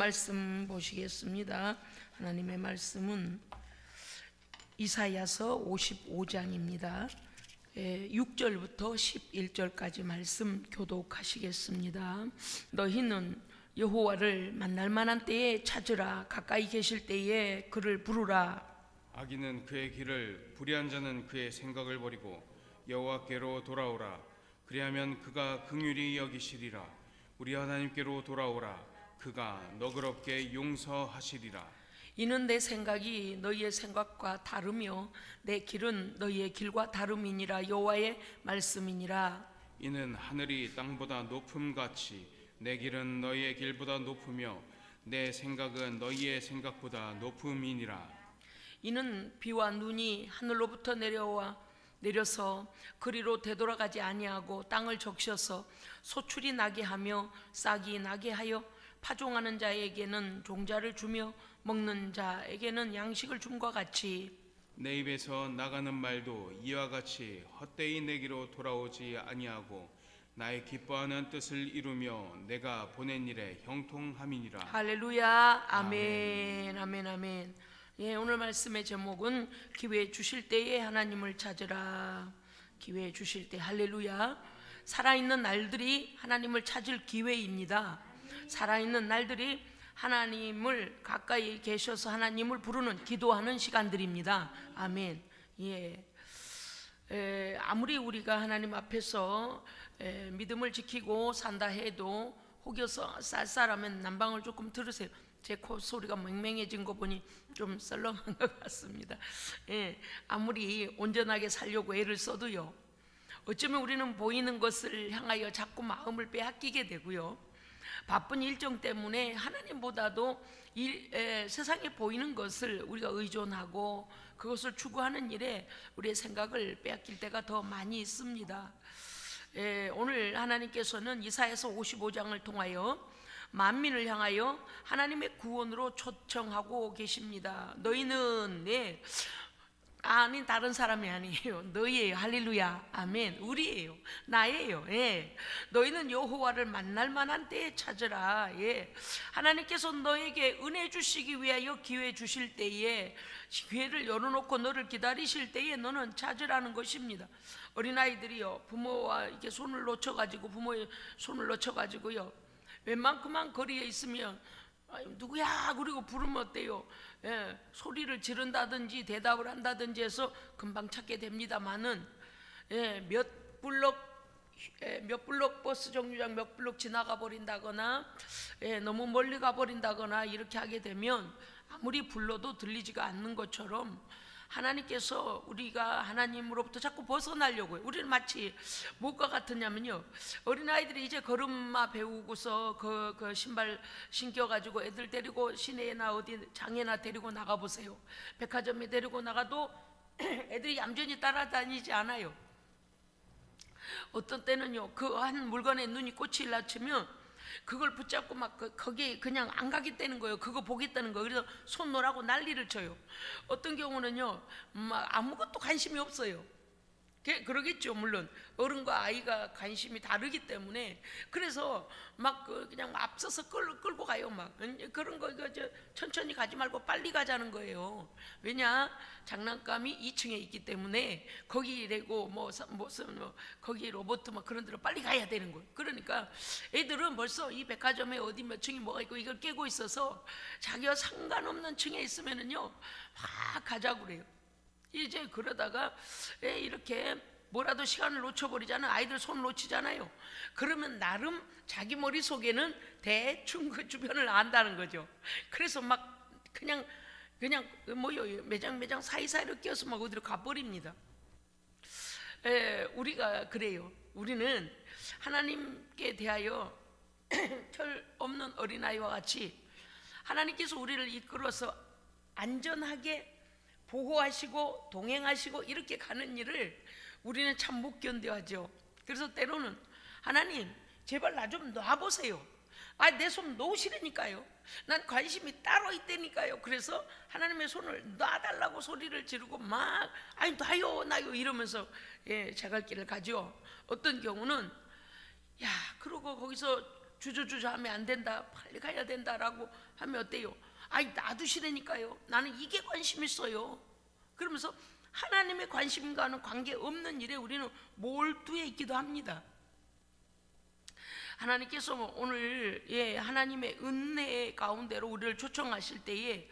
말씀 보시겠습니다. 하나님의 말씀은 이사야서 55장입니다. 6절부터 11절까지 말씀 교독하시겠습니다. 너희는 여호와를 만날 만한 때에 찾으라. 가까이 계실 때에 그를 부르라. 악인은 그의 길을, 불의한 자는 그의 생각을 버리고 여호와께로 돌아오라. 그리하면 그가 긍휼히 여기시리라. 우리 하나님께로 돌아오라. 그가 너그럽게 용서하시리라. 이는 내 생각이 너희의 생각과 다르며 내 길은 너희의 길과 다름이니라. 여호와의 말씀이니라. 이는 하늘이 땅보다 높음같이 내 길은 너희의 길보다 높으며 내 생각은 너희의 생각보다 높음이니라. 이는 비와 눈이 하늘로부터 내려서 그리로 되돌아가지 아니하고 땅을 적셔서 소출이 나게 하며 싹이 나게 하여 파종하는 자에게는 종자를 주며 먹는 자에게는 양식을 줌과 같이 내 입에서 나가는 말도 이와 같이 헛되이 내게로 돌아오지 아니하고 나의 기뻐하는 뜻을 이루며 내가 보낸 일에 형통함이니라. 할렐루야. 아멘. 아멘. 아멘. 예, 오늘 말씀의 제목은 기회 주실 때에 하나님을 찾으라. 기회 주실 때. 할렐루야. 살아있는 날들이 하나님을 찾을 기회입니다. 살아있는 날들이 하나님을 가까이 계셔서 하나님을 부르는 기도하는 시간들입니다. 아멘. 예. 아무리 우리가 하나님 앞에서 믿음을 지키고 산다 해도 혹여서 쌀쌀하면 난방을 조금 들으세요. 제 콧소리가 맹맹해진 거 보니 좀 썰렁한 것 같습니다. 예, 아무리 온전하게 살려고 애를 써도요, 어쩌면 우리는 보이는 것을 향하여 자꾸 마음을 빼앗기게 되고요, 바쁜 일정 때문에 하나님보다도 세상에 보이는 것을 우리가 의존하고 그것을 추구하는 일에 우리의 생각을 빼앗길 때가 더 많이 있습니다. 오늘 하나님께서는 이사야서 55장을 통하여 만민을 향하여 하나님의 구원으로 초청하고 계십니다. 너희는 아니 다른 사람이 아니에요. 너희예요. 할렐루야. 아멘. 우리예요. 나예요. 예. 너희는 여호와를 만날 만한 때에 찾으라. 예. 하나님께서 너에게 은혜 주시기 위하여 기회 주실 때에, 기회를 열어놓고 너를 기다리실 때에 너는 찾으라는 것입니다. 어린아이들이요, 부모와 이렇게 손을 놓쳐가지고, 부모의 손을 놓쳐가지고요, 웬만큼만 거리에 있으면 누구야? 그리고 부르면 어때요? 예, 소리를 지른다든지 대답을 한다든지 해서 금방 찾게 됩니다만은, 몇 블록 버스 정류장 몇 블록 지나가 버린다거나, 너무 멀리 가 버린다거나 이렇게 하게 되면 아무리 불러도 들리지가 않는 것처럼 하나님께서 우리가 하나님으로부터 자꾸 벗어나려고 해요. 우리는 마치 무엇과 같으냐면요, 어린아이들이 이제 걸음마 배우고서 그 신발 신겨가지고 애들 데리고 시내나 어디 장에나 데리고 나가보세요. 백화점에 데리고 나가도 애들이 얌전히 따라다니지 않아요. 어떤 때는요, 그 한 물건에 눈이 꽂히려 치면 그걸 붙잡고 막 거기 그냥 안 가겠다는 거예요. 그거 보겠다는 거예요. 그래서 손 놓으라고 난리를 쳐요. 어떤 경우는요, 막 아무것도 관심이 없어요. 그러겠죠. 물론 어른과 아이가 관심이 다르기 때문에. 그래서 막 그냥 앞서서 끌고 가요. 막 그런 거 천천히 가지 말고 빨리 가자는 거예요. 왜냐? 장난감이 2층에 있기 때문에 거기 레고 거기 로봇 막 그런 데로 빨리 가야 되는 거예요. 그러니까 애들은 벌써 이 백화점에 어디 몇 층이 뭐가 있고 이걸 깨고 있어서 자기와 상관없는 층에 있으면은요 막 가자고 그래요. 이제 그러다가 이렇게 뭐라도 시간을 놓쳐버리잖아요. 아이들 손 놓치잖아요. 그러면 나름 자기 머릿속에는 대충 그 주변을 안다는 거죠. 그래서 막 그냥 매장 사이사이로 끼어서 막 어디로 가버립니다. 우리가 그래요. 우리는 하나님께 대하여 철 없는 어린아이와 같이 하나님께서 우리를 이끌어서 안전하게 보호하시고 동행하시고 이렇게 가는 일을 우리는 참 못 견뎌하죠. 그래서 때로는 하나님 제발 나 좀 놔보세요. 내 손 놓으시라니까요. 난 관심이 따로 있다니까요. 그래서 하나님의 손을 놔달라고 소리를 지르고 막 놔요 이러면서 제갈 길을 가죠. 어떤 경우는 그러고 거기서 주저주저 하면 안 된다, 빨리 가야 된다라고 하면 어때요? 아이, 놔두시라니까요. 나는 이게 관심 있어요. 그러면서 하나님의 관심과는 관계없는 일에 우리는 몰두해 있기도 합니다. 하나님께서 오늘 하나님의 은혜 가운데로 우리를 초청하실 때에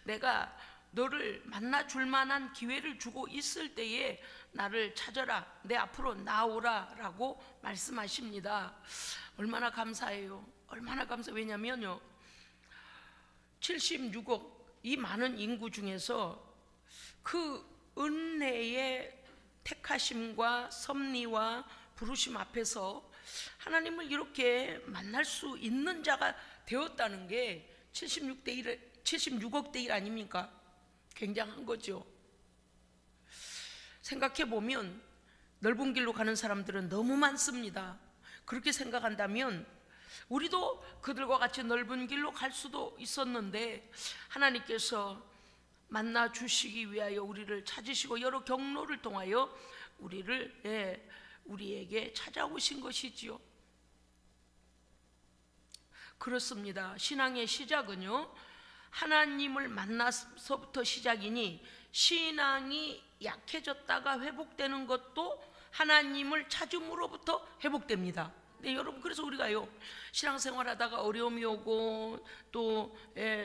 내가 너를 만나 줄 만한 기회를 주고 있을 때에 나를 찾아라, 내 앞으로 나오라 라고 말씀하십니다. 얼마나 감사해요. 얼마나 감사해요. 왜냐면요, 76억 이 많은 인구 중에서 그 은혜의 택하심과 섭리와 부르심 앞에서 하나님을 이렇게 만날 수 있는 자가 되었다는 게 76억 대 1 아닙니까? 굉장한 거죠. 생각해 보면 넓은 길로 가는 사람들은 너무 많습니다. 그렇게 생각한다면 우리도 그들과 같이 넓은 길로 갈 수도 있었는데 하나님께서 만나 주시기 위하여 우리를 찾으시고 여러 경로를 통하여 우리에게 찾아오신 것이지요. 그렇습니다. 신앙의 시작은요, 하나님을 만나서부터 시작이니 신앙이 약해졌다가 회복되는 것도 하나님을 찾음으로부터 회복됩니다. 네, 여러분, 그래서 우리가요, 신앙생활하다가 어려움이 오고 또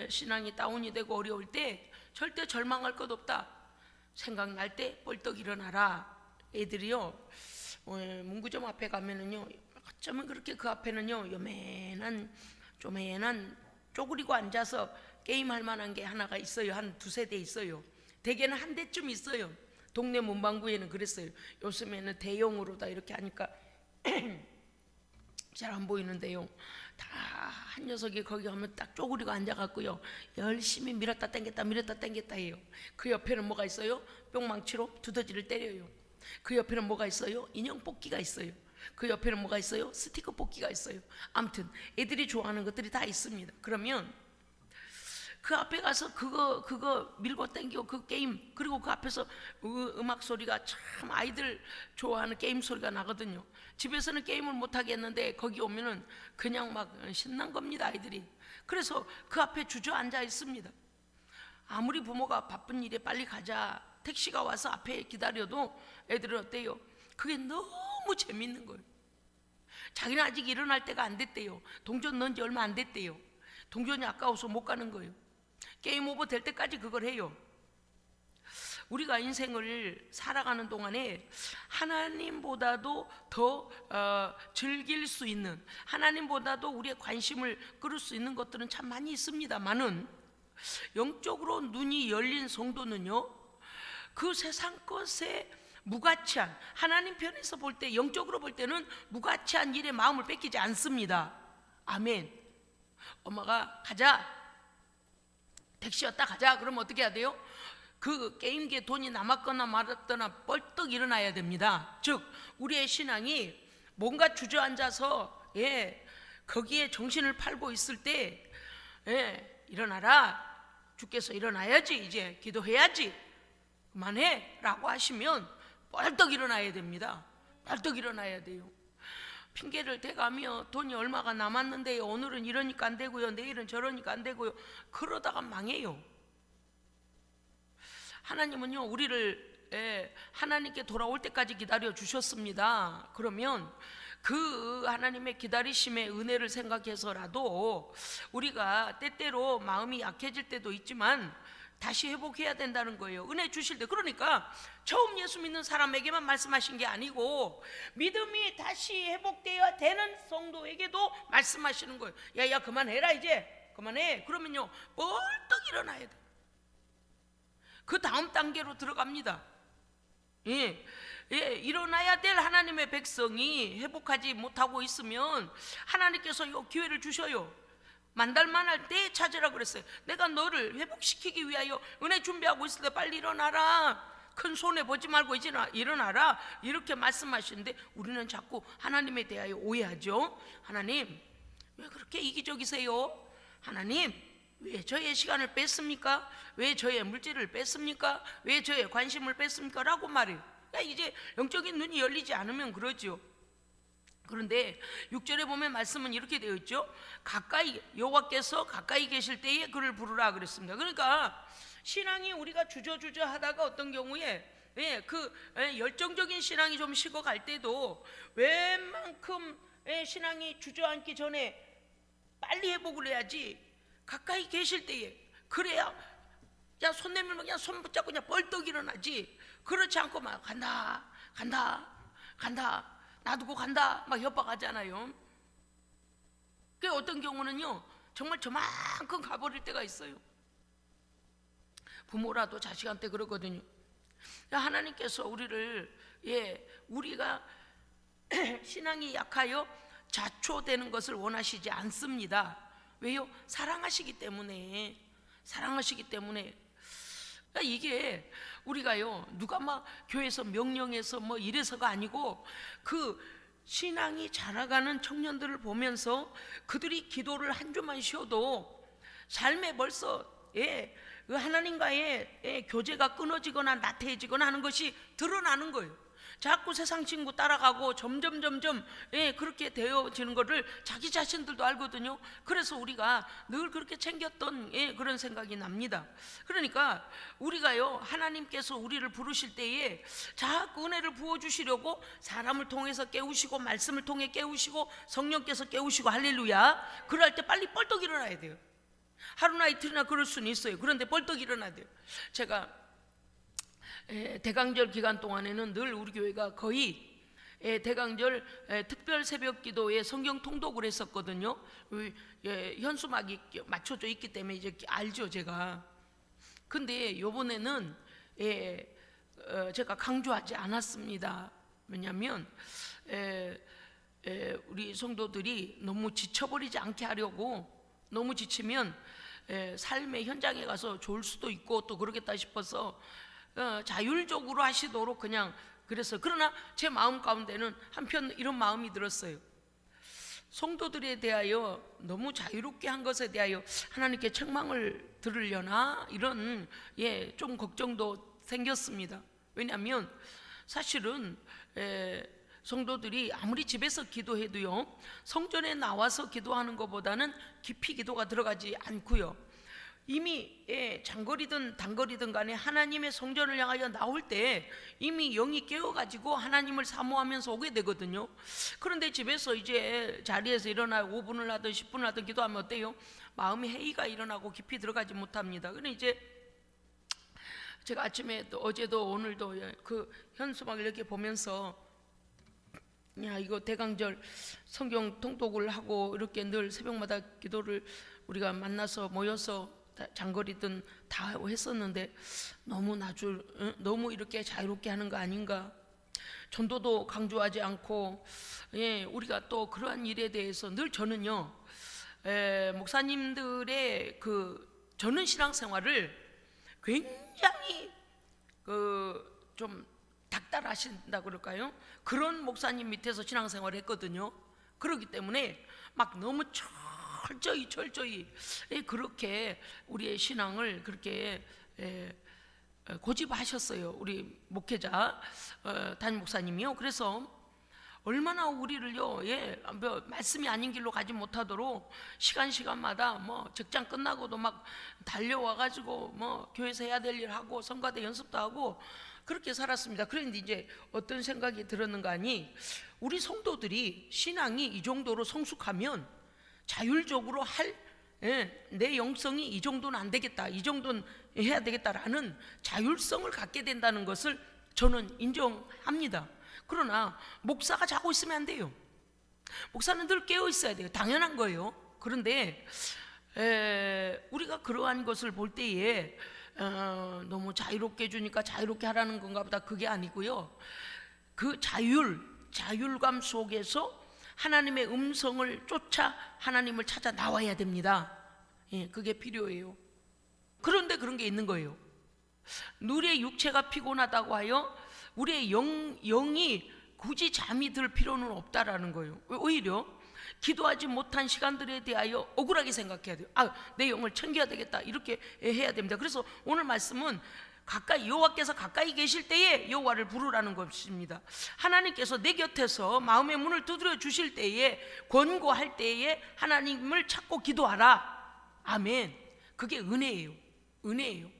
신앙이 다운이 되고 어려울 때 절대 절망할 것 없다. 생각날 때 벌떡 일어나라. 애들이요, 문구점 앞에 가면은요, 어쩌면 그렇게 그 앞에는요, 조맨한 쪼그리고 앉아서 게임할 만한 게 하나가 있어요. 한 두세 대 있어요. 대개는 한 대쯤 있어요. 동네 문방구에는 그랬어요. 요즘에는 대용으로 다 이렇게 하니까 잘 안 보이는데요, 다 한 녀석이 거기 가면 딱 쪼그리고 앉아갖고요, 열심히 밀었다 당겼다 해요. 그 옆에는 뭐가 있어요? 뿅망치로 두더지를 때려요. 그 옆에는 뭐가 있어요? 인형 뽑기가 있어요. 그 옆에는 뭐가 있어요? 스티커 뽑기가 있어요. 아무튼 애들이 좋아하는 것들이 다 있습니다. 그러면 그 앞에 가서 그거 밀고 당기고 그 게임, 그리고 그 앞에서 음악 소리가 참 아이들 좋아하는 게임 소리가 나거든요. 집에서는 게임을 못 하겠는데 거기 오면은 그냥 막 신난 겁니다, 아이들이. 그래서 그 앞에 주저앉아 있습니다. 아무리 부모가 바쁜 일에 빨리 가자, 택시가 와서 앞에 기다려도 애들은 어때요? 그게 너무 재밌는 거예요. 자기는 아직 일어날 때가 안 됐대요. 동전 넣은 지 얼마 안 됐대요. 동전이 아까워서 못 가는 거예요. 게임 오버 될 때까지 그걸 해요. 우리가 인생을 살아가는 동안에 하나님보다도 더 즐길 수 있는, 하나님보다도 우리의 관심을 끌을 수 있는 것들은 참 많이 있습니다만은 영적으로 눈이 열린 성도는요, 그 세상 것에 무가치한, 하나님 편에서 볼 때, 영적으로 볼 때는 무가치한 일에 마음을 뺏기지 않습니다. 아멘. 엄마가 가자, 택시 왔다 가자, 그러면 어떻게 해야 돼요? 그 게임기에 돈이 남았거나 말았거나 벌떡 일어나야 됩니다. 즉 우리의 신앙이 뭔가 주저앉아서 거기에 정신을 팔고 있을 때 일어나라, 주께서 일어나야지, 이제 기도해야지, 그만해 라고 하시면 벌떡 일어나야 됩니다. 벌떡 일어나야 돼요. 핑계를 대가며 돈이 얼마가 남았는데 오늘은 이러니까 안 되고요, 내일은 저러니까 안 되고요, 그러다가 망해요. 하나님은요, 우리를 하나님께 돌아올 때까지 기다려 주셨습니다. 그러면 그 하나님의 기다리심의 은혜를 생각해서라도 우리가 때때로 마음이 약해질 때도 있지만 다시 회복해야 된다는 거예요. 은혜 주실 때. 그러니까 처음 예수 믿는 사람에게만 말씀하신 게 아니고 믿음이 다시 회복되어야 되는 성도에게도 말씀하시는 거예요. 야 그만해라, 이제 그만해. 그러면요 벌떡 일어나야 돼. 그 다음 단계로 들어갑니다. 일어나야 될 하나님의 백성이 회복하지 못하고 있으면 하나님께서 이 기회를 주셔요. 만달만 할 때 찾으라 그랬어요. 내가 너를 회복시키기 위하여 은혜 준비하고 있을 때 빨리 일어나라, 큰 손해 보지 말고 이제 일어나라, 이렇게 말씀하시는데 우리는 자꾸 하나님에 대하여 오해하죠. 하나님 왜 그렇게 이기적이세요? 하나님 왜 저의 시간을 뺐습니까? 왜 저의 물질을 뺐습니까? 왜 저의 관심을 뺐습니까? 라고 말해요. 이제 영적인 눈이 열리지 않으면 그러죠. 그런데 6절에 보면 말씀은 이렇게 되어 있죠. 가까이, 여호와께서 가까이 계실 때에 그를 부르라 그랬습니다. 그러니까 신앙이 우리가 주저주저 하다가 어떤 경우에 열정적인 신앙이 좀 식어갈 때도 웬만큼 신앙이 주저앉기 전에 빨리 회복을 해야지. 가까이 계실 때에, 그래야 야 손 내밀면 그냥 손 붙잡고 그냥 벌떡 일어나지. 그렇지 않고 막 간다 놔두고 간다 막 협박하잖아요. 그 어떤 경우는요 정말 저만큼 가버릴 때가 있어요. 부모라도 자식한테 그러거든요. 하나님께서 우리를 우리가 신앙이 약하여 자초되는 것을 원하시지 않습니다. 왜요? 사랑하시기 때문에. 그러니까 이게 우리가요 누가 막 교회에서 명령해서 뭐 이래서가 아니고, 그 신앙이 자라가는 청년들을 보면서 그들이 기도를 한 주만 쉬어도 삶에 벌써 그 하나님과의 교제가 끊어지거나 나태해지거나 하는 것이 드러나는 거예요. 자꾸 세상 친구 따라가고 점점 그렇게 되어지는 것을 자기 자신들도 알거든요. 그래서 우리가 늘 그렇게 챙겼던 그런 생각이 납니다. 그러니까 우리가요 하나님께서 우리를 부르실 때에 자꾸 은혜를 부어주시려고 사람을 통해서 깨우시고 말씀을 통해 깨우시고 성령께서 깨우시고, 할렐루야. 그럴 때 빨리 벌떡 일어나야 돼요. 하루나 이틀이나 그럴 수는 있어요. 그런데 벌떡 일어나야 돼요. 제가 대강절 기간 동안에는 늘 우리 교회가 거의 대강절 특별 새벽 기도에 성경 통독을 했었거든요. 현수막이 맞춰져 있기 때문에 이제 알죠 제가. 근데 요번에는 제가 강조하지 않았습니다. 왜냐하면 우리 성도들이 너무 지쳐버리지 않게 하려고, 너무 지치면 삶의 현장에 가서 좋을 수도 있고 또 그러겠다 싶어서 자율적으로 하시도록 그냥 그랬어요. 그러나 제 마음 가운데는 한편 이런 마음이 들었어요. 성도들에 대하여 너무 자유롭게 한 것에 대하여 하나님께 책망을 들으려나, 이런 좀 걱정도 생겼습니다. 왜냐하면 사실은 성도들이 아무리 집에서 기도해도요 성전에 나와서 기도하는 것보다는 깊이 기도가 들어가지 않고요, 이미 장거리든 단거리든 간에 하나님의 성전을 향하여 나올 때 이미 영이 깨어가지고 하나님을 사모하면서 오게 되거든요. 그런데 집에서 이제 자리에서 일어나 5분을 하든 10분을 하든 기도하면 어때요? 마음의 해이가 일어나고 깊이 들어가지 못합니다. 근데 이제 제가 아침에 또 어제도 오늘도 그 현수막을 이렇게 보면서, 야 이거 대강절 성경 통독을 하고 이렇게 늘 새벽마다 기도를 우리가 만나서 모여서 장거리든 다 했었는데 너무 이렇게 자유롭게 하는 거 아닌가. 전도도 강조하지 않고 우리가 또 그러한 일에 대해서 늘 저는요 목사님들의 그 저는 신앙생활을 굉장히 좀 닥달하신다 그럴까요? 그런 목사님 밑에서 신앙생활을 했거든요. 그렇기 때문에 막 너무 철저히 그렇게 우리의 신앙을 그렇게 고집하셨어요. 우리 목회자 담임 목사님이요. 그래서 얼마나 우리를요 뭐 말씀이 아닌 길로 가지 못하도록 시간마다 뭐 직장 끝나고도 막 달려와 가지고 뭐 교회에서 해야 될 일 하고 성가대 연습도 하고 그렇게 살았습니다. 그런데 이제 어떤 생각이 들었는가 하니, 우리 성도들이 신앙이 이 정도로 성숙하면 자율적으로 내 영성이 이 정도는 안 되겠다, 이 정도는 해야 되겠다라는 자율성을 갖게 된다는 것을 저는 인정합니다. 그러나 목사가 자고 있으면 안 돼요. 목사는 늘 깨어 있어야 돼요. 당연한 거예요. 그런데 우리가 그러한 것을 볼 때에 너무 자유롭게 해주니까 자유롭게 하라는 건가 보다, 그게 아니고요. 그 자율감 속에서 하나님의 음성을 쫓아 하나님을 찾아 나와야 됩니다. 그게 필요해요. 그런데 그런 게 있는 거예요. 우리의 육체가 피곤하다고 하여 우리의 영이 굳이 잠이 들 필요는 없다라는 거예요. 오히려 기도하지 못한 시간들에 대하여 억울하게 생각해야 돼요. 내 영을 챙겨야 되겠다, 이렇게 해야 됩니다. 그래서 오늘 말씀은 가까이, 여호와께서 가까이 계실 때에 여호와를 부르라는 것입니다. 하나님께서 내 곁에서 마음의 문을 두드려 주실 때에, 권고할 때에 하나님을 찾고 기도하라. 아멘. 그게 은혜예요. 은혜예요.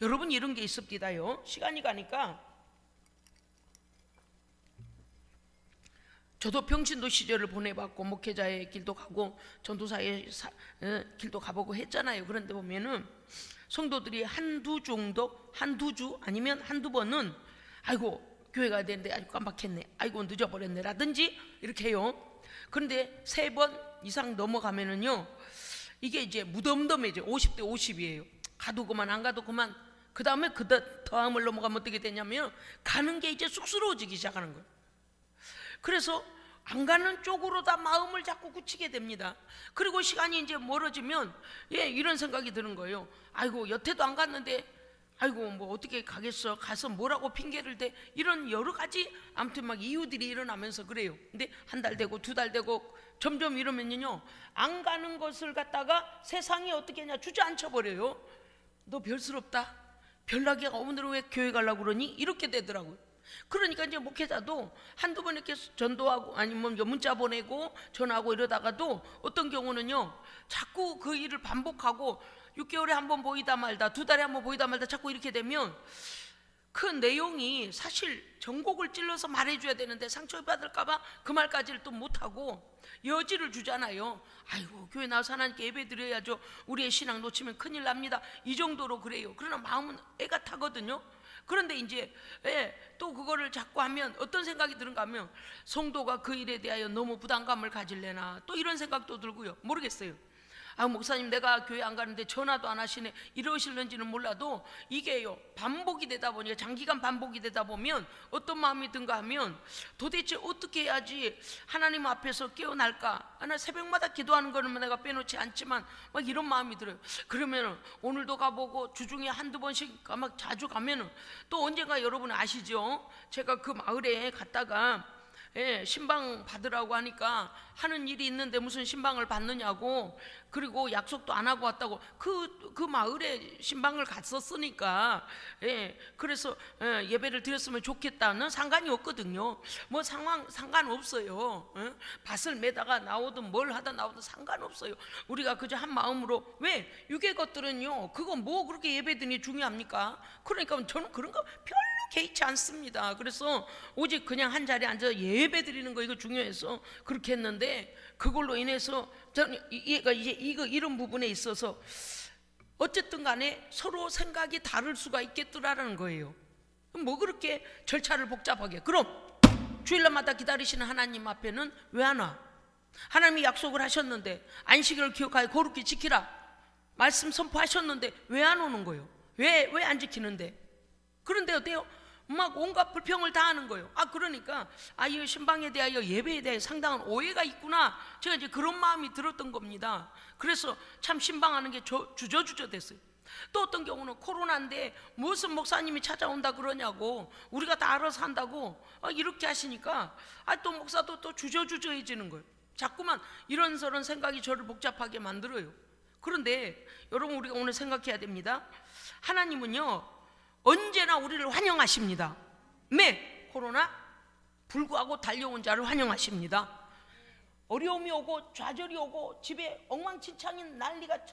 여러분, 이런 게 있습니다요. 시간이 가니까 저도 평신도 시절을 보내봤고 목회자의 길도 가고 전도사의 길도 가보고 했잖아요. 그런데 보면은 성도들이 한두 주 아니면 한두 번은 아이고 교회 가야 되는데 아이고 깜빡했네, 아이고 늦어버렸네 라든지 이렇게 해요. 그런데 3번 이상 넘어가면은요, 이게 이제 무덤덤해져. 50대 50이에요 가도 그만 안 가도 그만. 그 다음에 그 다음을 넘어가면 어떻게 되냐면 가는 게 이제 쑥스러워지기 시작하는 거예요. 그래서 안 가는 쪽으로 다 마음을 자꾸 굳히게 됩니다. 그리고 시간이 이제 멀어지면 이런 생각이 드는 거예요. 아이고 여태도 안 갔는데 아이고 뭐 어떻게 가겠어, 가서 뭐라고 핑계를 대, 이런 여러 가지 아무튼 막 이유들이 일어나면서 그래요. 근데 1달 되고 2달 되고 점점 이러면요, 안 가는 것을 갖다가 세상이 어떻게 하냐 주저앉혀 버려요. 너 별스럽다, 별나기가 오늘은 왜 교회 가려고 그러니, 이렇게 되더라고요. 그러니까 이제 목회자도 한두 번 이렇게 전도하고 아니면 문자 보내고 전화하고 이러다가도 어떤 경우는요, 자꾸 그 일을 반복하고 6개월에 한 번 보이다 말다, 2달에 한 번 보이다 말다 자꾸 이렇게 되면 그 내용이 사실 전곡을 찔러서 말해줘야 되는데 상처받을까봐 그 말까지를 또 못하고 여지를 주잖아요. 아이고 교회 나와서 하나님께 예배 드려야죠, 우리의 신앙 놓치면 큰일 납니다, 이 정도로 그래요. 그러나 마음은 애가 타거든요. 그런데 이제 또 그거를 자꾸 하면 어떤 생각이 드는가 하면 성도가 그 일에 대하여 너무 부담감을 가질래나, 또 이런 생각도 들고요. 모르겠어요. 아 목사님 내가 교회 안 가는데 전화도 안 하시네, 이러실는지는 몰라도 이게요 반복이 되다 보니까, 장기간 반복이 되다 보면 어떤 마음이 든가 하면 도대체 어떻게 해야지 하나님 앞에서 깨어날까. 나 새벽마다 기도하는 거는 내가 빼놓지 않지만 막 이런 마음이 들어요. 그러면 오늘도 가보고 주중에 한두 번씩 막 자주 가면은 또 언젠가 여러분 아시죠? 제가 그 마을에 갔다가 신방 받으라고 하니까 하는 일이 있는데 무슨 신방을 받느냐고, 그리고 약속도 안 하고 왔다고. 그 마을에 신방을 갔었으니까 그래서 예배를 드렸으면 좋겠다는 상관이 없거든요. 뭐 상관없어요. 밭을 매다가 나오든 뭘 하다 나오든 상관없어요. 우리가 그저 한 마음으로, 왜 유괴 것들은요 그거 뭐 그렇게 예배 드리니 중요합니까? 그러니까 저는 그런 거 별로 개의치 않습니다. 그래서 오직 그냥 한 자리에 앉아서 예배 드리는 거, 이거 중요해서 그렇게 했는데, 그걸로 인해서 저는 얘가 이제 이런 부분에 있어서 어쨌든 간에 서로 생각이 다를 수가 있겠더라는 거예요. 뭐 그렇게 절차를 복잡하게. 그럼 주일날마다 기다리시는 하나님 앞에는 왜 안 와? 하나님이 약속을 하셨는데 안식일을 기억하여 거룩히 지키라 말씀 선포하셨는데 왜 안 오는 거예요? 왜 안 지키는데? 그런데 어때요? 막 온갖 불평을 다 하는 거예요. 그러니까 이 신방에 대하여, 예배에 대해 상당한 오해가 있구나, 제가 이제 그런 마음이 들었던 겁니다. 그래서 참 신방하는 게 주저주저 됐어요. 또 어떤 경우는 코로나인데 무슨 목사님이 찾아온다 그러냐고, 우리가 다 알아서 한다고 이렇게 하시니까 또 목사도 또 주저주저해지는 거예요. 자꾸만 이런저런 생각이 저를 복잡하게 만들어요. 그런데 여러분, 우리가 오늘 생각해야 됩니다. 하나님은요 언제나 우리를 환영하십니다. 코로나 불구하고 달려온 자를 환영하십니다. 어려움이 오고 좌절이 오고 집에 엉망진창인 난리가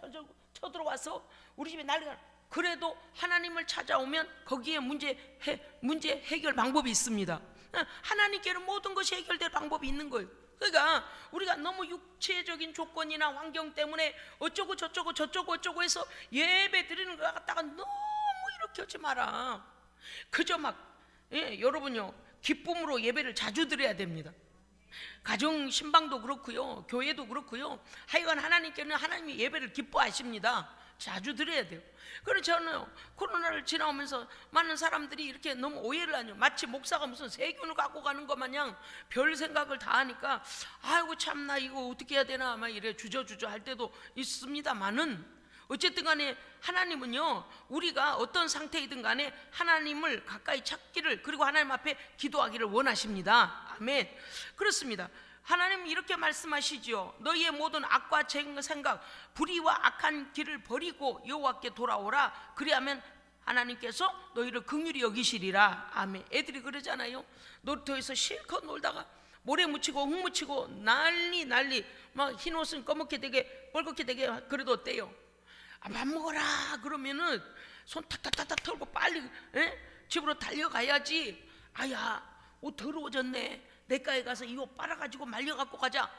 쳐들어와서 우리 집에 난리가, 그래도 하나님을 찾아오면 거기에 문제 해결 방법이 있습니다. 하나님께는 모든 것이 해결될 방법이 있는 거예요. 그러니까 우리가 너무 육체적인 조건이나 환경 때문에 어쩌고 저쩌고 해서 예배 드리는 거 갖다가 너무 이렇게 하지 마라. 그저 여러분요 기쁨으로 예배를 자주 드려야 됩니다. 가정 신방도 그렇고요, 교회도 그렇고요. 하여간 하나님께는 하나님이 예배를 기뻐하십니다. 자주 드려야 돼요. 그래서 저는 코로나를 지나오면서 많은 사람들이 이렇게 너무 오해를 하죠. 마치 목사가 무슨 세균을 갖고 가는 것 마냥 별 생각을 다 하니까 아이고 참나 이거 어떻게 해야 되나 막 이래 주저주저 할 때도 있습니다만은, 어쨌든 간에 하나님은요 우리가 어떤 상태이든 간에 하나님을 가까이 찾기를, 그리고 하나님 앞에 기도하기를 원하십니다. 아멘. 그렇습니다. 하나님 이렇게 말씀하시죠. 너희의 모든 악과 생각, 불의와 악한 길을 버리고 여호와께 돌아오라. 그리하면 하나님께서 너희를 긍휼히 여기시리라. 아멘. 애들이 그러잖아요. 놀이터에서 실컷 놀다가 모래 묻히고 흙 묻히고 난리 막 흰옷은 검게 되게 빨갛게 되게 그래도 어때요? 밥 먹어라 그러면은 손 탁탁탁탁 털고 빨리 집으로 달려가야지. 아야 옷 더러워졌네, 내과에 가서 이 옷 빨아가지고 말려갖고 가자.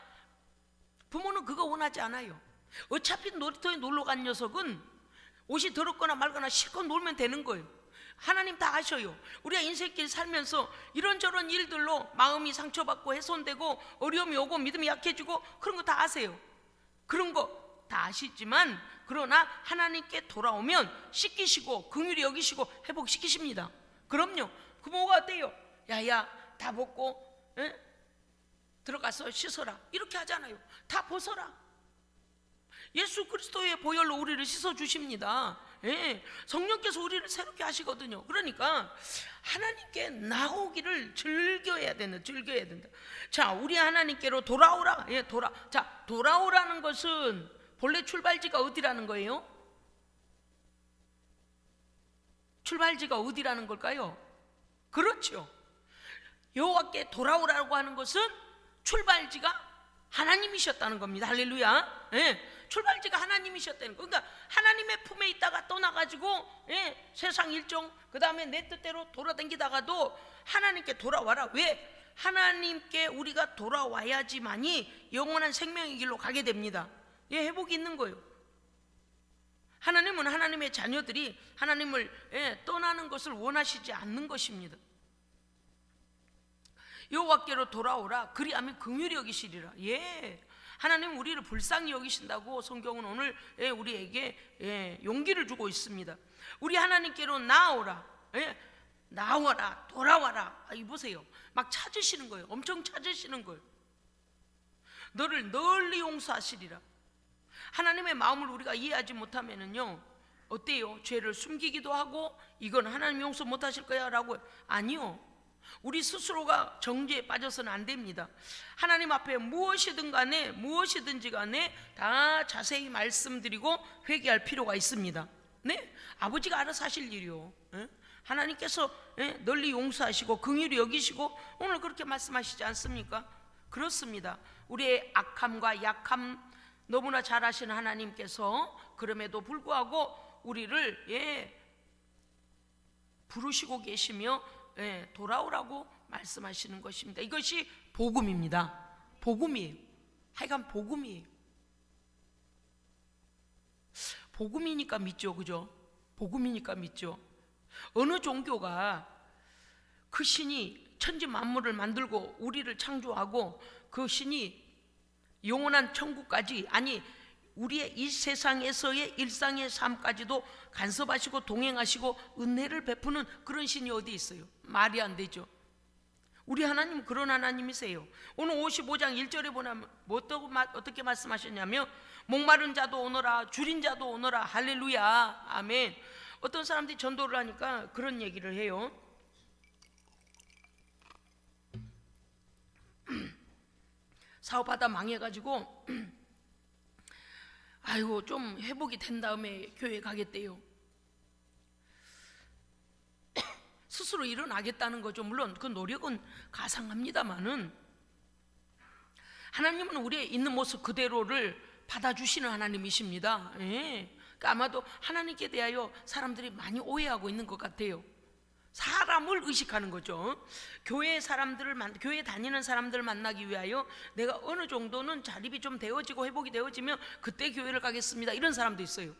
부모는 그거 원하지 않아요. 어차피 놀이터에 놀러 간 녀석은 옷이 더럽거나 말거나 실컷 놀면 되는 거예요. 하나님 다 아셔요. 우리가 인생길 살면서 이런저런 일들로 마음이 상처받고 훼손되고 어려움이 오고 믿음이 약해지고 그런 거 다 아세요. 그런 거 다 아시지만 그러나 하나님께 돌아오면 씻기시고 긍휼히 여기시고 회복시키십니다. 그럼요. 부모가 어때요? 야야 다 벗고 들어가서 씻어라 이렇게 하잖아요. 다 벗어라. 예수 그리스도의 보혈로 우리를 씻어주십니다. 성령께서 우리를 새롭게 하시거든요. 그러니까 하나님께 나오기를 즐겨야 된다. 자, 우리 하나님께로 돌아오라. 자, 돌아오라는 것은 본래 출발지가 어디라는 거예요? 출발지가 어디라는 걸까요? 그렇죠. 여호와께 돌아오라고 하는 것은 출발지가 하나님이셨다는 겁니다. 할렐루야. 출발지가 하나님이셨다는 거. 그러니까 하나님의 품에 있다가 떠나가지고 세상 일정 그 다음에 내 뜻대로 돌아다니다가도 하나님께 돌아와라. 왜? 하나님께 우리가 돌아와야지만이 영원한 생명의 길로 가게 됩니다. 회복이 있는 거예요. 하나님은 하나님의 자녀들이 하나님을 떠나는 것을 원하시지 않는 것입니다. 여호와께로 돌아오라. 그리하면 긍휼히 여기시리라. 하나님은 우리를 불쌍히 여기신다고 성경은 오늘 우리에게 용기를 주고 있습니다. 우리 하나님께로 나오라. 나와라, 돌아와라. 보세요. 막 찾으시는 거예요. 엄청 찾으시는 거예요. 너를 널리 용서하시리라. 하나님의 마음을 우리가 이해하지 못하면은요 어때요? 죄를 숨기기도 하고 이건 하나님 용서 못하실 거야 라고. 아니요, 우리 스스로가 정죄에 빠져서는 안 됩니다. 하나님 앞에 무엇이든지 간에 다 자세히 말씀드리고 회개할 필요가 있습니다. 아버지가 알아서 하실 일이요. 하나님께서 널리 용서하시고 긍휼히 여기시고 오늘 그렇게 말씀하시지 않습니까? 그렇습니다. 우리의 악함과 약함 너무나 잘 아시는 하나님께서 그럼에도 불구하고 우리를 부르시고 계시며 돌아오라고 말씀하시는 것입니다. 이것이 복음입니다. 복음이에요. 하여간 복음이에요. 복음이니까 믿죠. 그죠? 복음이니까 믿죠. 어느 종교가 그 신이 천지 만물을 만들고 우리를 창조하고 그 신이 영원한 천국까지, 아니 우리의 이 세상에서의 일상의 삶까지도 간섭하시고 동행하시고 은혜를 베푸는 그런 신이 어디 있어요? 말이 안 되죠. 우리 하나님은 그런 하나님이세요. 오늘 55장 1절에 보면 어떻게 말씀하셨냐면 목마른 자도 오너라, 줄인 자도 오너라. 할렐루야. 아멘. 어떤 사람들이 전도를 하니까 그런 얘기를 해요. 사업하다 망해가지고 아이고 좀 회복이 된 다음에 교회 가겠대요. 스스로 일어나겠다는 거죠. 물론 그 노력은 가상합니다만은 하나님은 우리의 있는 모습 그대로를 받아주시는 하나님이십니다. 그러니까 아마도 하나님께 대하여 사람들이 많이 오해하고 있는 것 같아요. 사람을 의식하는 거죠. 교회 다니는 사람들을 만나기 위하여 내가 어느 정도는 자립이 좀 되어지고 회복이 되어지면 그때 교회를 가겠습니다. 이런 사람도 있어요.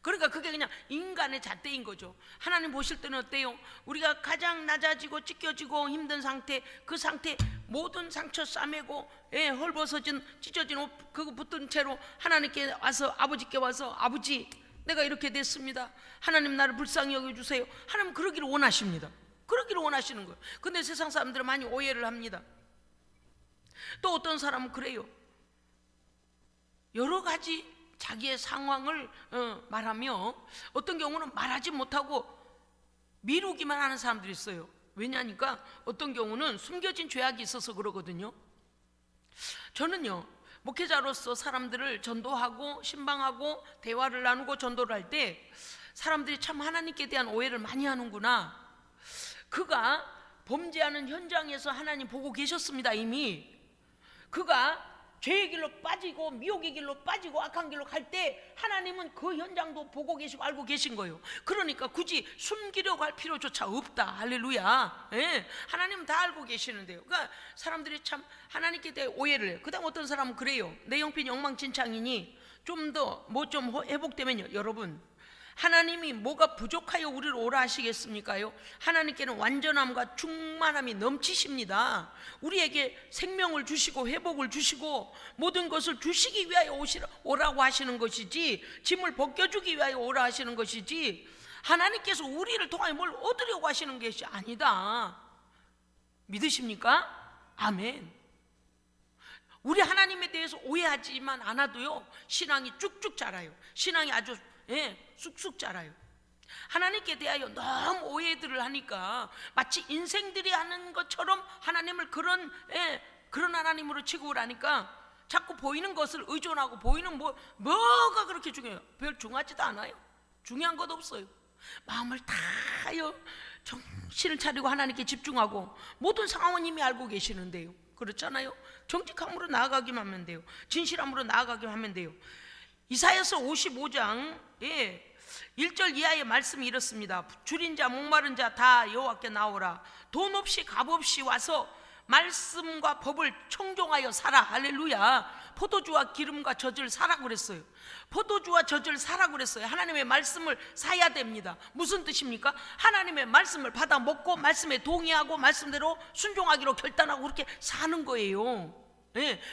그러니까 그게 그냥 인간의 잣대인 거죠. 하나님 보실 때는 어때요? 우리가 가장 낮아지고 찢겨지고 힘든 상태, 그 상태 모든 상처 싸매고 헐벗어진 찢어진 옷 그거 붙은 채로 하나님께 와서 아버지께 와서 아버지 내가 이렇게 됐습니다. 하나님 나를 불쌍히 여겨주세요. 하나님 그러기를 원하십니다. 그러기를 원하시는 거예요. 근데 세상 사람들은 많이 오해를 합니다. 또 어떤 사람은 그래요. 여러 가지 자기의 상황을 말하며 어떤 경우는 말하지 못하고 미루기만 하는 사람들이 있어요. 왜냐니까 어떤 경우는 숨겨진 죄악이 있어서 그러거든요. 저는요 목회자로서 사람들을 전도하고 신방하고 대화를 나누고 전도를 할 때 사람들이 참 하나님께 대한 오해를 많이 하는구나. 그가 범죄하는 현장에서 하나님 보고 계셨습니다. 이미 그가 죄의 길로 빠지고 미혹의 길로 빠지고 악한 길로 갈 때 하나님은 그 현장도 보고 계시고 알고 계신 거예요. 그러니까 굳이 숨기려고 할 필요조차 없다. 할렐루야. 예, 하나님은 다 알고 계시는데요. 그러니까 사람들이 참 하나님께 대해 오해를 해요. 그 다음 어떤 사람은 그래요. 내 형편이 엉망진창이니 좀 더 뭐 좀 회복되면요, 여러분, 하나님이 뭐가 부족하여 우리를 오라 하시겠습니까요? 하나님께는 완전함과 충만함이 넘치십니다. 우리에게 생명을 주시고 회복을 주시고 모든 것을 주시기 위하여 오라고 하시는 것이지, 짐을 벗겨주기 위하여 오라 하시는 것이지, 하나님께서 우리를 통하여 뭘 얻으려고 하시는 것이 아니다. 믿으십니까? 아멘. 우리 하나님에 대해서 오해하지만 않아도요, 신앙이 쭉쭉 자라요. 신앙이 아주 쑥쑥 자라요. 하나님께 대하여 너무 오해들을 하니까 마치 인생들이 하는 것처럼 하나님을 그런 하나님으로 취급을 하니까 자꾸 보이는 것을 의존하고, 보이는 뭐가 그렇게 중요해요? 별 중요하지도 않아요. 중요한 것 없어요. 마음을 다하여 정신을 차리고 하나님께 집중하고, 모든 상황은 이미 알고 계시는데요. 그렇잖아요. 정직함으로 나아가기만 하면 돼요. 진실함으로 나아가기만 하면 돼요. 이사야서 55장 1절 이하의 말씀이 이렇습니다. 줄인 자 목마른 자 다 여호와께 나오라. 돈 없이 값 없이 와서 말씀과 법을 청종하여 사라. 할렐루야. 포도주와 기름과 젖을 사라 그랬어요. 포도주와 젖을 사라 그랬어요. 하나님의 말씀을 사야 됩니다. 무슨 뜻입니까? 하나님의 말씀을 받아 먹고 말씀에 동의하고 말씀대로 순종하기로 결단하고 그렇게 사는 거예요.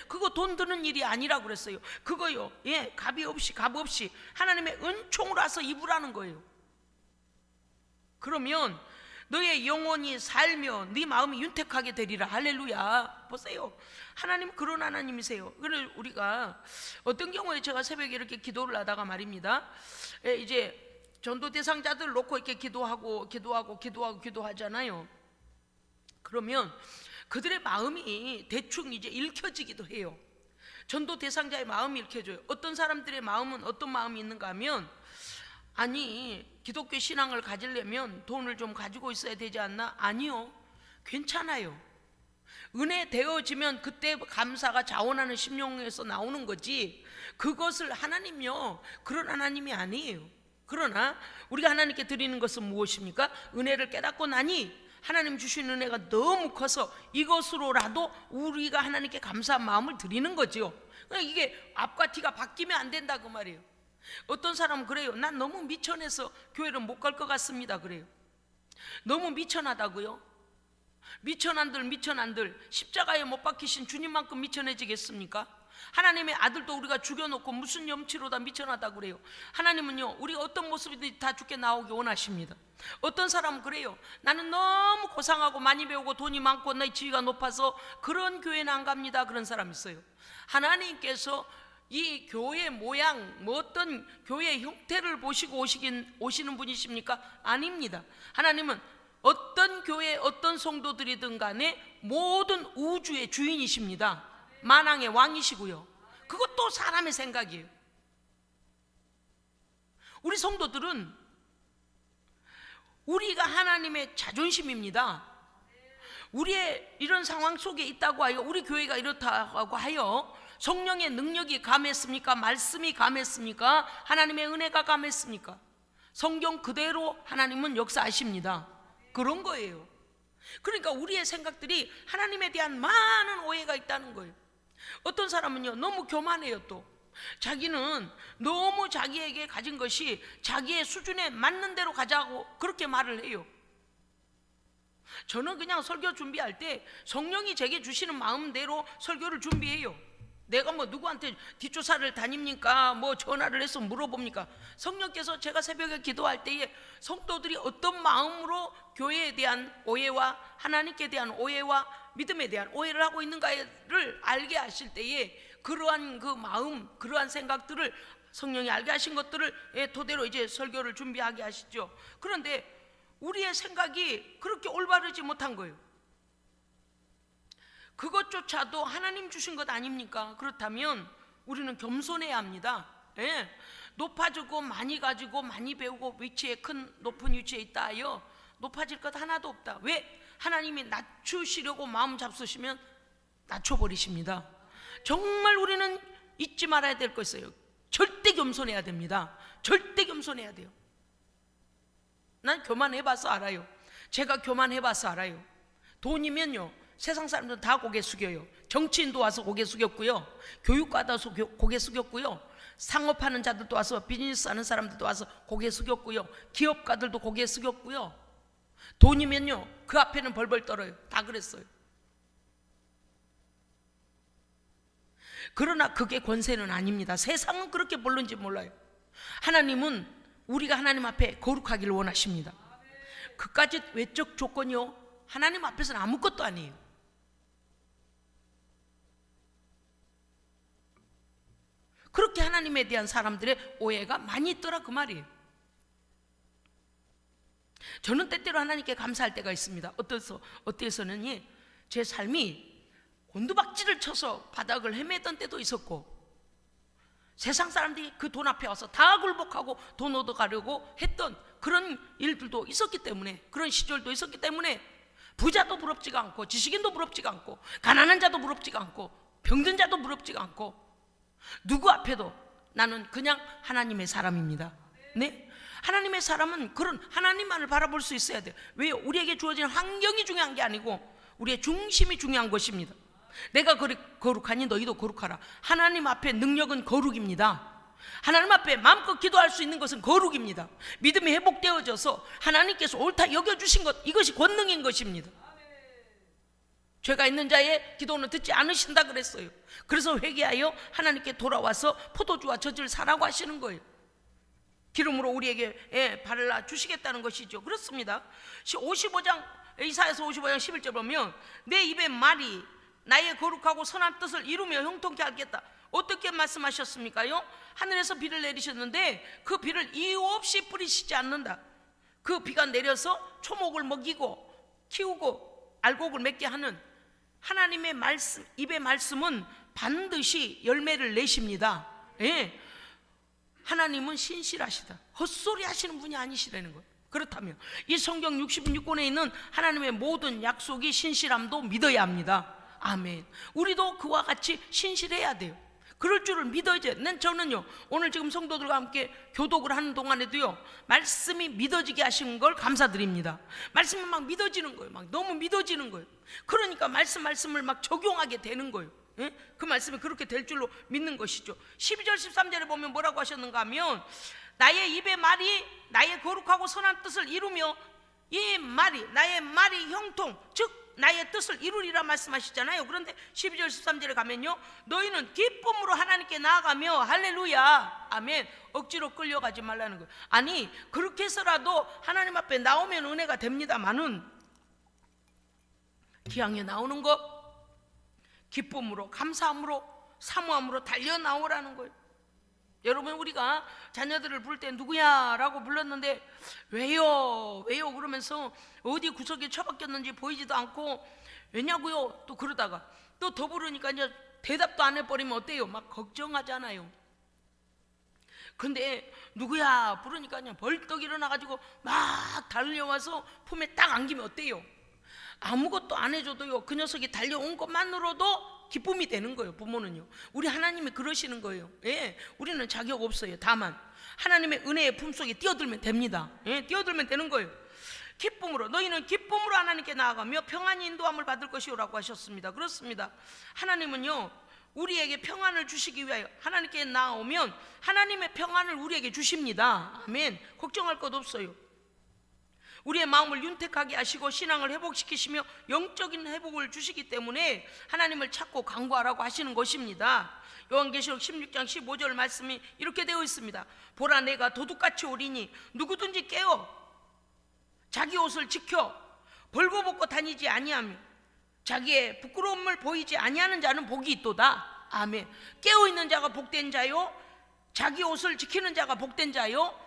그거 돈 드는 일이 아니라 그랬어요. 그거요, 값이 없이 값 없이 하나님의 은총으로 와서 입으라는 거예요. 그러면 너의 영혼이 살며 네 마음이 윤택하게 되리라. 할렐루야. 보세요, 하나님 그런 하나님이세요. 그래서 우리가 어떤 경우에 제가 새벽에 이렇게 기도를 하다가 말입니다, 이제 전도 대상자들 놓고 이렇게 기도하잖아요. 그러면 그들의 마음이 대충 이제 읽혀지기도 해요. 전도 대상자의 마음이 읽혀져요. 어떤 사람들의 마음은 어떤 마음이 있는가 하면, 아니 기독교 신앙을 가지려면 돈을 좀 가지고 있어야 되지 않나? 아니요, 괜찮아요. 은혜 되어지면 그때 감사가 자원하는 심령에서 나오는 거지, 그것을 하나님요 그런 하나님이 아니에요. 그러나 우리가 하나님께 드리는 것은 무엇입니까? 은혜를 깨닫고 나니 하나님 주신 은혜가 너무 커서 이것으로라도 우리가 하나님께 감사한 마음을 드리는 거죠. 이게 앞과 뒤가 바뀌면 안 된다 그 말이에요. 어떤 사람은 그래요. 난 너무 미천해서 교회를 못 갈 것 같습니다. 그래요. 너무 미천하다고요? 미천한들 십자가에 못 박히신 주님만큼 미천해지겠습니까? 하나님의 아들도 우리가 죽여놓고 무슨 염치로 다 미천하다 그래요. 하나님은요 우리가 어떤 모습이든지 다 죽게 나오기 원하십니다. 어떤 사람은 그래요. 나는 너무 고상하고 많이 배우고 돈이 많고 내 지위가 높아서 그런 교회는 안 갑니다. 그런 사람 있어요. 하나님께서 이 교회 모양, 어떤 교회의 형태를 보시고 오시는 분이십니까? 아닙니다. 하나님은 어떤 교회, 어떤 성도들이든 간에 모든 우주의 주인이십니다. 만왕의 왕이시고요. 그것도 사람의 생각이에요. 우리 성도들은 우리가 하나님의 자존심입니다. 우리의 이런 상황 속에 있다고 하여, 우리 교회가 이렇다고 하여 성령의 능력이 감했습니까? 말씀이 감했습니까? 하나님의 은혜가 감했습니까? 성경 그대로 하나님은 역사하십니다. 그런 거예요. 그러니까 우리의 생각들이 하나님에 대한 많은 오해가 있다는 거예요. 어떤 사람은요 너무 교만해요. 또 자기는 너무 자기에게 가진 것이 자기의 수준에 맞는 대로 가자고 그렇게 말을 해요. 저는 그냥 설교 준비할 때 성령이 제게 주시는 마음대로 설교를 준비해요. 내가 뭐 누구한테 뒷조사를 다닙니까? 뭐 전화를 해서 물어봅니까? 성령께서 제가 새벽에 기도할 때에 성도들이 어떤 마음으로 교회에 대한 오해와 하나님께 대한 오해와 믿음에 대한 오해를 하고 있는가를 알게 하실 때에 그러한 그 마음, 그러한 생각들을 성령이 알게 하신 것들을 토대로 이제 설교를 준비하게 하시죠. 그런데 우리의 생각이 그렇게 올바르지 못한 거예요. 그것조차도 하나님 주신 것 아닙니까? 그렇다면 우리는 겸손해야 합니다. 높아지고 많이 가지고 많이 배우고 위치에 큰 높은 위치에 있다 하여 높아질 것 하나도 없다. 왜? 하나님이 낮추시려고 마음 잡수시면 낮춰버리십니다. 정말 우리는 잊지 말아야 될 거 있어요. 절대 겸손해야 됩니다. 절대 겸손해야 돼요. 난 교만해봐서 알아요. 제가 교만해봐서 알아요. 돈이면요, 세상 사람들은 다 고개 숙여요. 정치인도 와서 고개 숙였고요, 교육과도 와서 고개 숙였고요, 상업하는 자들도 와서, 비즈니스 하는 사람들도 와서 고개 숙였고요, 기업가들도 고개 숙였고요. 돈이면요, 그 앞에는 벌벌 떨어요. 다 그랬어요. 그러나 그게 권세는 아닙니다. 세상은 그렇게 모르는지 몰라요. 하나님은 우리가 하나님 앞에 거룩하기를 원하십니다. 그까지 외적 조건이요, 하나님 앞에서는 아무것도 아니에요. 그렇게 하나님에 대한 사람들의 오해가 많이 있더라, 그 말이에요. 저는 때때로 하나님께 감사할 때가 있습니다. 어때서는 제 삶이 곤두박질을 쳐서 바닥을 헤매던 때도 있었고, 세상 사람들이 그 돈 앞에 와서 다 굴복하고 돈 얻어가려고 했던 그런 일들도 있었기 때문에, 그런 시절도 있었기 때문에 부자도 부럽지가 않고, 지식인도 부럽지가 않고, 가난한 자도 부럽지가 않고, 병든 자도 부럽지가 않고, 누구 앞에도 나는 그냥 하나님의 사람입니다. 네? 하나님의 사람은 그런 하나님만을 바라볼 수 있어야 돼요. 왜요? 우리에게 주어진 환경이 중요한 게 아니고 우리의 중심이 중요한 것입니다. 내가 거룩하니 너희도 거룩하라. 하나님 앞에 능력은 거룩입니다. 하나님 앞에 마음껏 기도할 수 있는 것은 거룩입니다. 믿음이 회복되어져서 하나님께서 옳다 여겨주신 것, 이것이 권능인 것입니다. 죄가 있는 자의 기도는 듣지 않으신다 그랬어요. 그래서 회개하여 하나님께 돌아와서 포도주와 젖을 사라고 하시는 거예요. 기름으로 우리에게 발라 주시겠다는 것이죠. 그렇습니다. 55장, 이사야서 55장 11절 보면, 내 입의 말이 나의 거룩하고 선한 뜻을 이루며 형통케 하겠다. 어떻게 말씀하셨습니까요? 하늘에서 비를 내리셨는데 그 비를 이유 없이 뿌리시지 않는다. 그 비가 내려서 초목을 먹이고 키우고 알곡을 맺게 하는 하나님의 말씀, 입의 말씀은 반드시 열매를 내십니다. 예. 하나님은 신실하시다. 헛소리 하시는 분이 아니시라는 거예요. 그렇다면 이 성경 66권에 있는 하나님의 모든 약속이 신실함도 믿어야 합니다. 아멘. 우리도 그와 같이 신실해야 돼요. 그럴 줄을 믿어야죠. 저는요, 오늘 지금 성도들과 함께 교독을 하는 동안에도요, 말씀이 믿어지게 하신 걸 감사드립니다. 말씀이 막 믿어지는 거예요. 막 너무 믿어지는 거예요. 그러니까 말씀을 막 적용하게 되는 거예요. 예? 그 말씀이 그렇게 될 줄로 믿는 것이죠. 12절 13절에 보면 뭐라고 하셨는가 하면, 나의 입의 말이 나의 거룩하고 선한 뜻을 이루며, 이 말이, 나의 말이 형통, 즉 나의 뜻을 이루리라 말씀하시잖아요. 그런데 12절 13절에 가면요, 너희는 기쁨으로 하나님께 나아가며, 할렐루야, 아멘, 억지로 끌려가지 말라는 거예요. 아니, 그렇게 해서라도 하나님 앞에 나오면 은혜가 됩니다마는, 기왕에 나오는 것 기쁨으로, 감사함으로, 사모함으로 달려 나오라는 거예요. 여러분, 우리가 자녀들을 부를 때 누구야? 라고 불렀는데 왜요? 그러면서 어디 구석에 처박혔는지 보이지도 않고 왜냐고요? 또 그러다가 또 더 부르니까 이제 대답도 안 해버리면 어때요? 막 걱정하잖아요. 근데 누구야? 부르니까 그냥 벌떡 일어나가지고 막 달려와서 품에 딱 안기면 어때요? 아무것도 안 해줘도요, 그 녀석이 달려온 것만으로도 기쁨이 되는 거예요. 부모는요, 우리 하나님이 그러시는 거예요. 예, 우리는 자격 없어요. 다만 하나님의 은혜의 품속에 뛰어들면 됩니다. 예, 뛰어들면 되는 거예요. 기쁨으로, 너희는 기쁨으로 하나님께 나아가며 평안히 인도함을 받을 것이오라고 하셨습니다. 그렇습니다. 하나님은요, 우리에게 평안을 주시기 위하여 하나님께 나오면 하나님의 평안을 우리에게 주십니다. 아멘. 걱정할 것 없어요. 우리의 마음을 윤택하게 하시고 신앙을 회복시키시며 영적인 회복을 주시기 때문에 하나님을 찾고 간구하라고 하시는 것입니다. 요한계시록 16장 15절 말씀이 이렇게 되어 있습니다. 보라, 내가 도둑같이 오리니 누구든지 깨어 자기 옷을 지켜 벌거벗고 다니지 아니하며 자기의 부끄러움을 보이지 아니하는 자는 복이 있도다. 아멘. 깨어있는 자가 복된 자요, 자기 옷을 지키는 자가 복된 자요,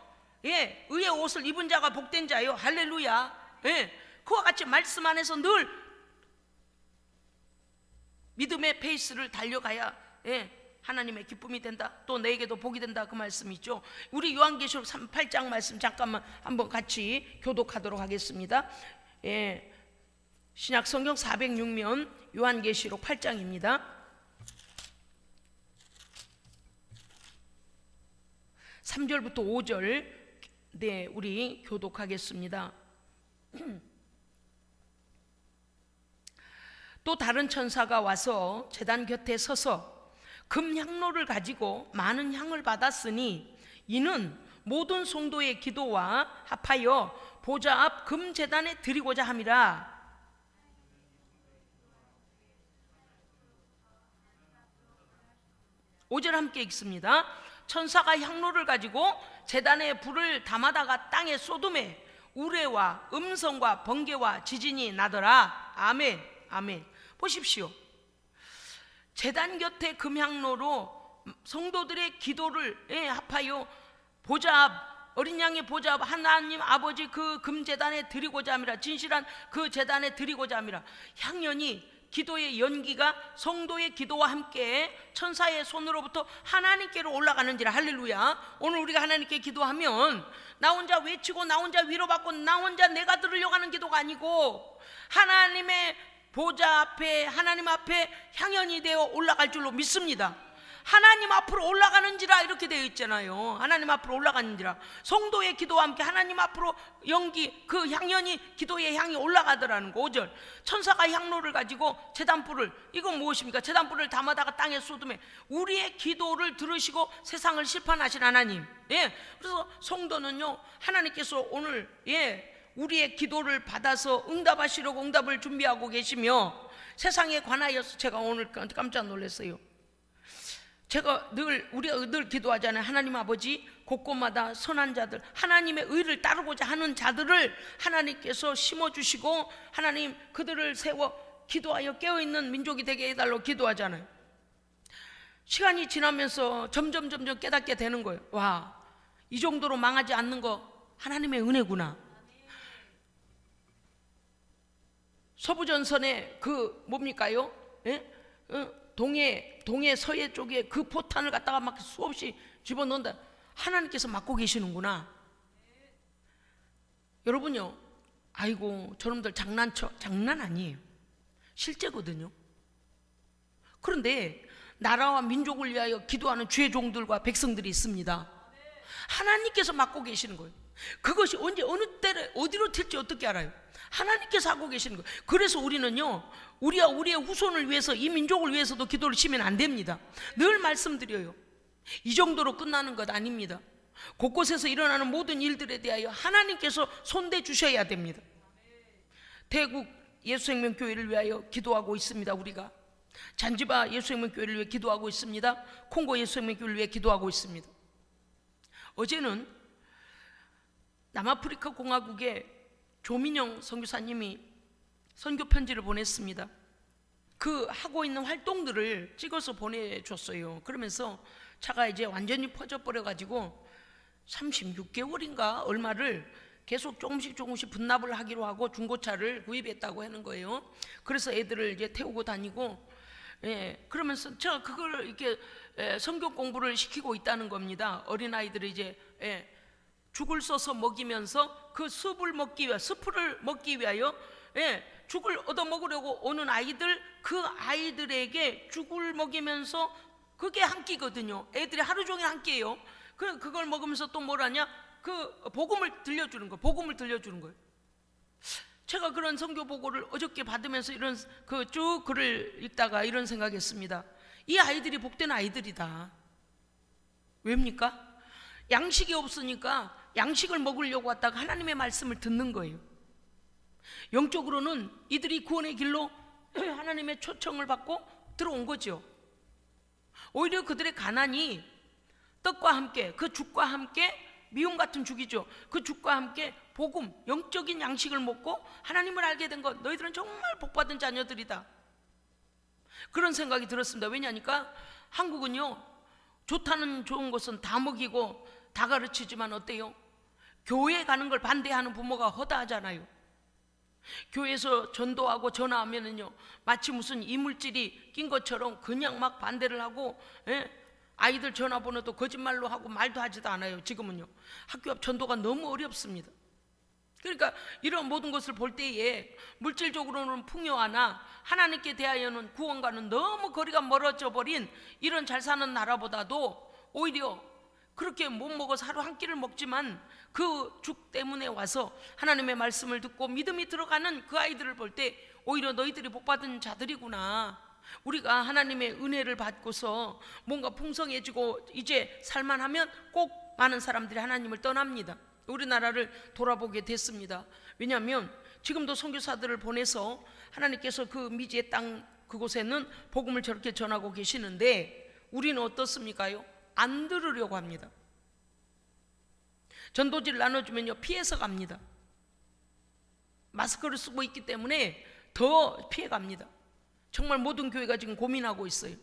예, 의의 옷을 입은 자가 복된 자요. 할렐루야. 예, 그와 같이 말씀 안에서 늘 믿음의 페이스를 달려가야, 예, 하나님의 기쁨이 된다, 또 너에게도 복이 된다, 그 말씀이죠. 우리 요한계시록 8장 말씀 잠깐만 한번 같이 교독하도록 하겠습니다. 예, 신약 성경 406면 요한계시록 8장입니다. 3절부터 5절 네, 우리 교독하겠습니다. 또 다른 천사가 와서 제단 곁에 서서 금향로를 가지고 많은 향을 받았으니 이는 모든 성도의 기도와 합하여 보좌 앞 금제단에 드리고자 함이라. 5절 함께 읽습니다. 천사가 향로를 가지고 제단에 불을 담아다가 땅에 쏟음에 우레와 음성과 번개와 지진이 나더라. 아멘. 아멘. 보십시오. 제단 곁에 금향로로 성도들의 기도를 합하여 보좌 앞, 어린 양의 보좌 앞 하나님 아버지 그 금제단에 드리고자 함이라. 진실한 그 제단에 드리고자 함이라. 향연이, 기도의 연기가 성도의 기도와 함께 천사의 손으로부터 하나님께로 올라가는지라. 할렐루야. 오늘 우리가 하나님께 기도하면 나 혼자 외치고 나 혼자 위로받고 나 혼자 내가 들으려고 하는 기도가 아니고 하나님의 보좌 앞에, 하나님 앞에 향연이 되어 올라갈 줄로 믿습니다. 하나님 앞으로 올라가는지라 이렇게 되어 있잖아요. 하나님 앞으로 올라가는지라. 성도의 기도와 함께 하나님 앞으로 연기, 그 향연이, 기도의 향이 올라가더라는 거. 5절 천사가 향로를 가지고 제단불을, 이건 무엇입니까? 제단불을 담아다가 땅에 쏟음에 우리의 기도를 들으시고 세상을 심판하신 하나님. 예, 그래서 성도는요, 하나님께서 오늘 우리의 기도를 받아서 응답하시려고 응답을 준비하고 계시며 세상에 관하여서 제가 오늘 깜짝 놀랐어요. 우리가 늘 기도하잖아요. 하나님 아버지, 곳곳마다 선한 자들, 하나님의 의를 따르고자 하는 자들을 하나님께서 심어주시고 하나님 그들을 세워 기도하여 깨어있는 민족이 되게 해달라고 기도하잖아요. 시간이 지나면서 점점 깨닫게 되는 거예요. 와, 이 정도로 망하지 않는 거 하나님의 은혜구나. 서부전선에 그 뭡니까요? 동해 서해 쪽에 그 포탄을 갖다가 막 수없이 집어넣는다. 하나님께서 막고 계시는구나. 여러분요, 아이고 저놈들 장난쳐. 장난 아니에요. 실제거든요. 그런데 나라와 민족을 위하여 기도하는 주의 종들과 백성들이 있습니다. 하나님께서 막고 계시는 거예요. 그것이 언제 어느 때를 어디로 튈지 어떻게 알아요? 하나님께서 하고 계시는 거예요. 그래서 우리는요, 우리와 우리의 후손을 위해서, 이 민족을 위해서도 기도를 치면 안 됩니다. 늘 말씀드려요. 이 정도로 끝나는 것 아닙니다. 곳곳에서 일어나는 모든 일들에 대하여 하나님께서 손대 주셔야 됩니다. 태국 예수생명교회를 위하여 기도하고 있습니다. 우리가 잔지바 예수생명교회를 위해 기도하고 있습니다. 콩고 예수생명교회를 위해 기도하고 있습니다. 어제는 남아프리카 공화국의 조민영 선교사님이 선교 편지를 보냈습니다. 그 하고 있는 활동들을 찍어서 보내줬어요. 그러면서 차가 이제 완전히 퍼져버려 가지고 36개월인가 얼마를 계속 조금씩 분납을 하기로 하고 중고차를 구입했다고 하는 거예요. 그래서 애들을 이제 태우고 다니고, 그러면서 제가 그걸 이렇게 성경 공부를 시키고 있다는 겁니다. 어린아이들을 이제 죽을 써서 먹이면서 그 숲을 먹기 위하여, 스프를 먹기 위하여 죽을 얻어 먹으려고 오는 아이들, 그 아이들에게 죽을 먹이면서, 그게 한 끼거든요. 애들이 하루 종일 한 끼예요. 그걸 먹으면서 또 뭐라냐, 그 복음을 들려주는 거, 복음을 들려주는 거예요. 제가 그런 선교 보고를 어저께 받으면서 이런 그 쭉 글을 읽다가 이런 생각했습니다. 이 아이들이 복된 아이들이다. 왜입니까? 양식이 없으니까 양식을 먹으려고 왔다가 하나님의 말씀을 듣는 거예요. 영적으로는 이들이 구원의 길로 하나님의 초청을 받고 들어온 거죠. 오히려 그들의 가난이 떡과 함께, 그 죽과 함께, 미움 같은 죽이죠. 그 죽과 함께 복음, 영적인 양식을 먹고 하나님을 알게 된 것, 너희들은 정말 복받은 자녀들이다. 그런 생각이 들었습니다. 왜냐니까 한국은요, 좋다는 좋은 것은 다 먹이고 다 가르치지만 어때요? 교회 가는 걸 반대하는 부모가 허다하잖아요. 교회에서 전도하고 전화하면은요, 마치 무슨 이물질이 낀 것처럼 그냥 막 반대를 하고, 아이들 전화번호도 거짓말로 하고 말도 하지도 않아요. 지금은요, 학교 앞 전도가 너무 어렵습니다. 그러니까 이런 모든 것을 볼 때에 물질적으로는 풍요하나 하나님께 대하여는 구원과는 너무 거리가 멀어져 버린 이런 잘 사는 나라보다도 오히려 그렇게 못 먹어서 하루 한 끼를 먹지만 그 죽 때문에 와서 하나님의 말씀을 듣고 믿음이 들어가는 그 아이들을 볼 때 오히려 너희들이 복받은 자들이구나, 우리가 하나님의 은혜를 받고서 뭔가 풍성해지고 이제 살만하면 꼭 많은 사람들이 하나님을 떠납니다. 우리나라를 돌아보게 됐습니다. 왜냐하면 지금도 선교사들을 보내서 하나님께서 그 미지의 땅 그곳에는 복음을 저렇게 전하고 계시는데 우리는 어떻습니까요? 안 들으려고 합니다. 전도지를 나눠주면요, 피해서 갑니다. 마스크를 쓰고 있기 때문에 더 피해갑니다. 정말 모든 교회가 지금 고민하고 있어요.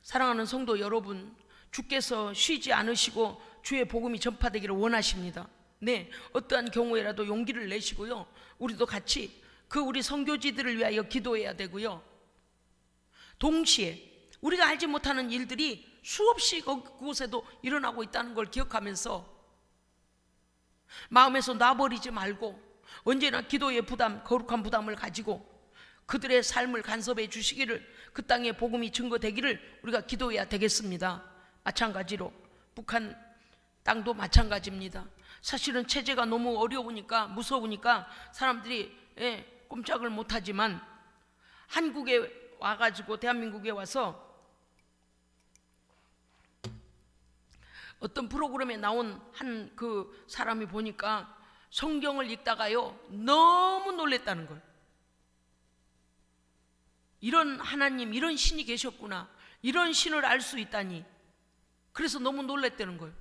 사랑하는 성도 여러분, 주께서 쉬지 않으시고 주의 복음이 전파되기를 원하십니다. 네, 어떠한 경우에라도 용기를 내시고요, 우리도 같이 그 우리 선교지들을 위하여 기도해야 되고요, 동시에 우리가 알지 못하는 일들이 수없이 그곳에도 일어나고 있다는 걸 기억하면서 마음에서 놔버리지 말고 언제나 기도의 부담, 거룩한 부담을 가지고 그들의 삶을 간섭해 주시기를, 그 땅에 복음이 증거되기를 우리가 기도해야 되겠습니다. 마찬가지로 북한 땅도 마찬가지입니다. 사실은 체제가 너무 어려우니까, 무서우니까 사람들이 꼼짝을 못하지만 한국에 와가지고, 대한민국에 와서 어떤 프로그램에 나온 한 그 사람이 보니까 성경을 읽다가요 너무 놀랬다는 거예요. 이런 하나님, 이런 신이 계셨구나, 이런 신을 알 수 있다니. 그래서 너무 놀랬다는 거예요.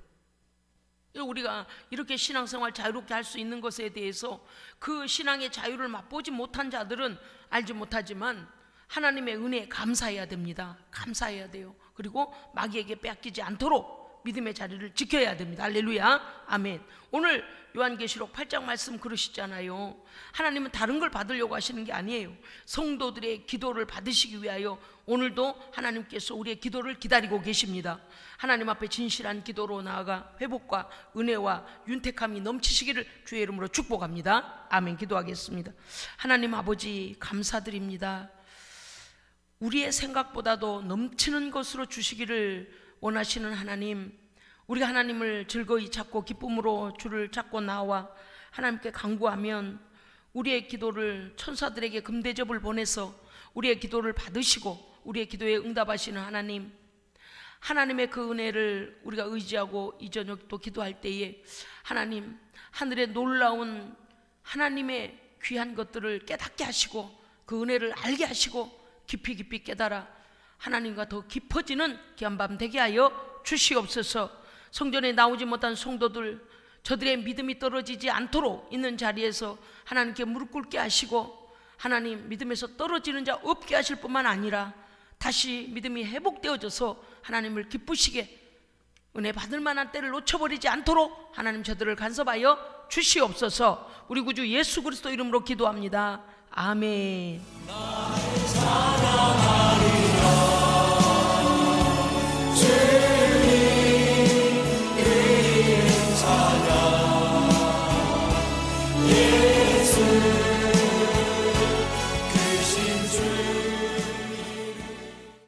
우리가 이렇게 신앙생활 자유롭게 할 수 있는 것에 대해서 그 신앙의 자유를 맛보지 못한 자들은 알지 못하지만 하나님의 은혜에 감사해야 됩니다. 감사해야 돼요. 그리고 마귀에게 뺏기지 않도록 믿음의 자리를 지켜야 됩니다. 할렐루야, 아멘. 오늘 요한계시록 8장 말씀 그러시잖아요. 하나님은 다른 걸 받으려고 하시는 게 아니에요. 성도들의 기도를 받으시기 위하여 오늘도 하나님께서 우리의 기도를 기다리고 계십니다. 하나님 앞에 진실한 기도로 나아가 회복과 은혜와 윤택함이 넘치시기를 주의 이름으로 축복합니다. 아멘. 기도하겠습니다. 하나님 아버지, 감사드립니다. 우리의 생각보다도 넘치는 것으로 주시기를 원하시는 하나님, 우리가 하나님을 즐거이 찾고 기쁨으로 주를 찾고 나와 하나님께 간구하면 우리의 기도를 천사들에게 금대접을 보내서 우리의 기도를 받으시고 우리의 기도에 응답하시는 하나님, 하나님의 그 은혜를 우리가 의지하고 이 저녁 또 기도할 때에 하나님, 하늘의 놀라운 하나님의 귀한 것들을 깨닫게 하시고 그 은혜를 알게 하시고 깊이 깨달아 하나님과 더 깊어지는 귀한 밤 되게 하여 주시옵소서. 성전에 나오지 못한 성도들, 저들의 믿음이 떨어지지 않도록 있는 자리에서 하나님께 무릎 꿇게 하시고, 하나님 믿음에서 떨어지는 자 없게 하실 뿐만 아니라 다시 믿음이 회복되어져서 하나님을 기쁘시게 은혜 받을 만한 때를 놓쳐버리지 않도록 하나님 저들을 간섭하여 주시옵소서. 우리 구주 예수 그리스도 이름으로 기도합니다. 아멘.